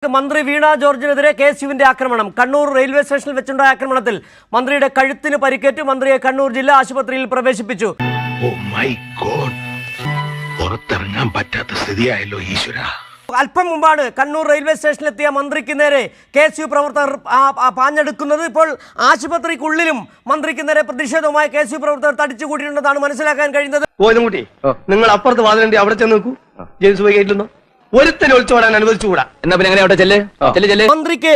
മന്ത്രി വീണ ജോർജിനെതിരെ കെ.എസ്.യുവിന്റെ ആക്രമണം. കണ്ണൂർ റെയിൽവേ സ്റ്റേഷനിൽ വെച്ചുണ്ടായ ആക്രമണത്തിൽ മന്ത്രിയുടെ കഴുത്തിന് പരിക്കേറ്റു. മന്ത്രിയെ കണ്ണൂർ ജില്ലാ ആശുപത്രിയിൽ പ്രവേശിപ്പിച്ചു. പുറത്തിറങ്ങാൻ പറ്റാത്ത സ്ഥിതിയായല്ലോ ഈശ്വര. അല്പം മുമ്പാണ് കണ്ണൂർ റെയിൽവേ സ്റ്റേഷനിലെത്തിയ മന്ത്രിക്ക് നേരെ കെ.എസ്.യു പ്രവർത്തകർ പാഞ്ഞെടുക്കുന്നത്. ഇപ്പോൾ ആശുപത്രിക്കുള്ളിലും മന്ത്രിക്ക് നേരെ പ്രതിഷേധവുമായി കെ.എസ്.യു പ്രവർത്തകർ തടിച്ചുകൂടിയിട്ടുണ്ടെന്നാണ് മനസ്സിലാക്കാൻ കഴിയുന്നത്. കോലുംകുട്ടി, നിങ്ങൾ അപ്പുറത്ത് വാതിലുണ്ട്, അവിടെ ചെന്ന് നോക്കൂ. ജെയിംസ് വൈകിട്ടില്ലെന്നോ ഒരുത്തനെ ഒളിച്ചോടാൻ അനുവദിച്ചുകൂടാ. എന്നാ പിന്നെ എങ്ങനെ മന്ത്രിക്ക്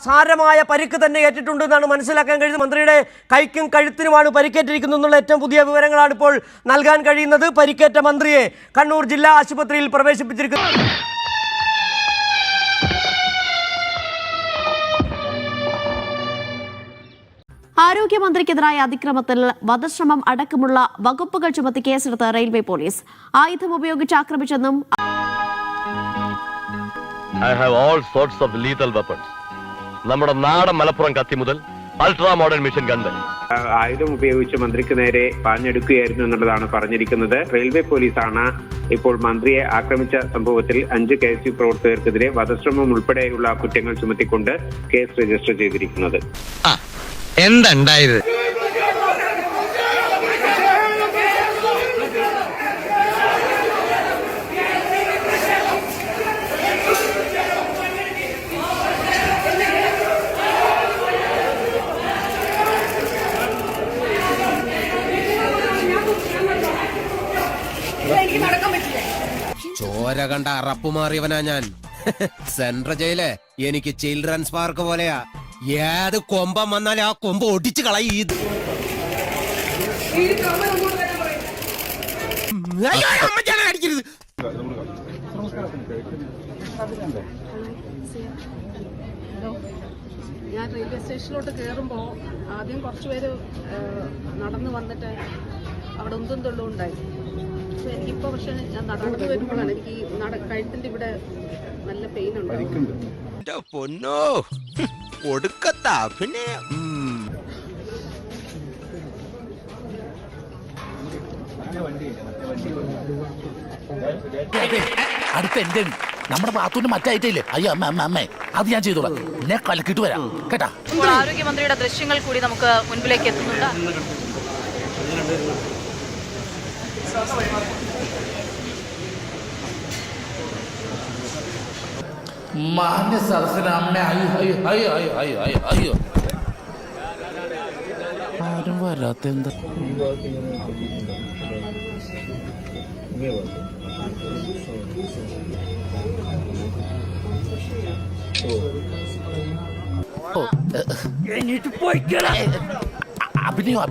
സാരമായ പരിക്ക് തന്നെ ഏറ്റിട്ടുണ്ട് എന്നാണ് മനസ്സിലാക്കാൻ കഴിയുന്നത്. മന്ത്രിയുടെ കൈക്കും കഴുത്തിനുമാണ് പരിക്കേറ്റിരിക്കുന്നത് എന്നുള്ള ഏറ്റവും പുതിയ വിവരങ്ങളാണ് ഇപ്പോൾ നൽകാൻ കഴിയുന്നത്. പരിക്കേറ്റ മന്ത്രിയെ കണ്ണൂർ ജില്ലാ ആശുപത്രിയിൽ പ്രവേശിപ്പിച്ചിരിക്കുന്നു. ആരോഗ്യമന്ത്രിക്കെതിരായ അതിക്രമത്തിൽ വധശ്രമം അടക്കമുള്ള വകുപ്പുകൾ ചുമത്തി കേസെടുത്ത റെയിൽവേ പോലീസ്. ആയുധം ഉപയോഗിച്ച് ആക്രമിച്ചെന്നും I have all sorts of lethal weapons. നമ്മുടെ നാടൻ മലപ്പുറം കത്തി മുതൽ അൾട്രാ മോഡേൺ മിഷൻ ഗൺ വരെ ആയുധം ഉപയോഗിച്ച് മന്ത്രിക്ക് നേരെ പാഞ്ഞെടുക്കുകയായിരുന്നു എന്നുള്ളതാണ് പറഞ്ഞിരിക്കുന്നത്. റെയിൽവേ പോലീസാണ് ഇപ്പോൾ മന്ത്രിയെ ആക്രമിച്ച സംഭവത്തിൽ 5 കെ.എസ്.യു പ്രവർത്തകർക്കെതിരെ വധശ്രമം ഉൾപ്പെടെയുള്ള കുറ്റങ്ങൾ ചുമത്തിക്കൊണ്ട് കേസ് രജിസ്റ്റർ ചെയ്തിരിക്കുന്നത്. എന്തായത് ചോര കണ്ട അറപ്പുമാറിയവനാ ഞാൻ. സെൻട്രൽ ജയില് എനിക്ക് ചിൽഡ്രൻസ് പാർക്ക് പോലെയാ. ഏത് കൊമ്പം വന്നാലും ആ കൊമ്പ് ഒടിച്ചു കളയും. അടിക്കരുത്. ഞാൻ റെയിൽവേ സ്റ്റേഷനിലോട്ട് കയറുമ്പോൾ ആദ്യം കുറച്ചുപേര് നടന്നു വന്നിട്ട് അവിടെ ഒന്നും തൊള്ളും ഉണ്ടായി. പക്ഷെ എനിക്കിപ്പോൾ പക്ഷെ ഞാൻ നടന്നു വരുമ്പോഴാണ് എനിക്ക് കഴുത്തിൻ്റെ ഇവിടെ നല്ല പെയിൻ ഉണ്ട്. പൊന്നോ ഒടുക്കത്താ പിന്നെ അടുത്ത എന്റെ നമ്മുടെ ബാത്തൂന്റെ മറ്റായിട്ടില്ലേ? അയ്യോ അമ്മ അത് ഞാൻ ചെയ്തോളാം. എന്നെ കലക്കിട്ട് വരാം കേട്ടാ. ആരോഗ്യമന്ത്രിയുടെ ദൃശ്യങ്ങൾ കൂടി നമുക്ക് മുൻപിലേക്ക് എത്തുന്നുണ്ട്. മാന്യ സദസ്സിന് അമ്മ അയ്യോ ആരും വരാത്ത എന്താ? അഭിനയോ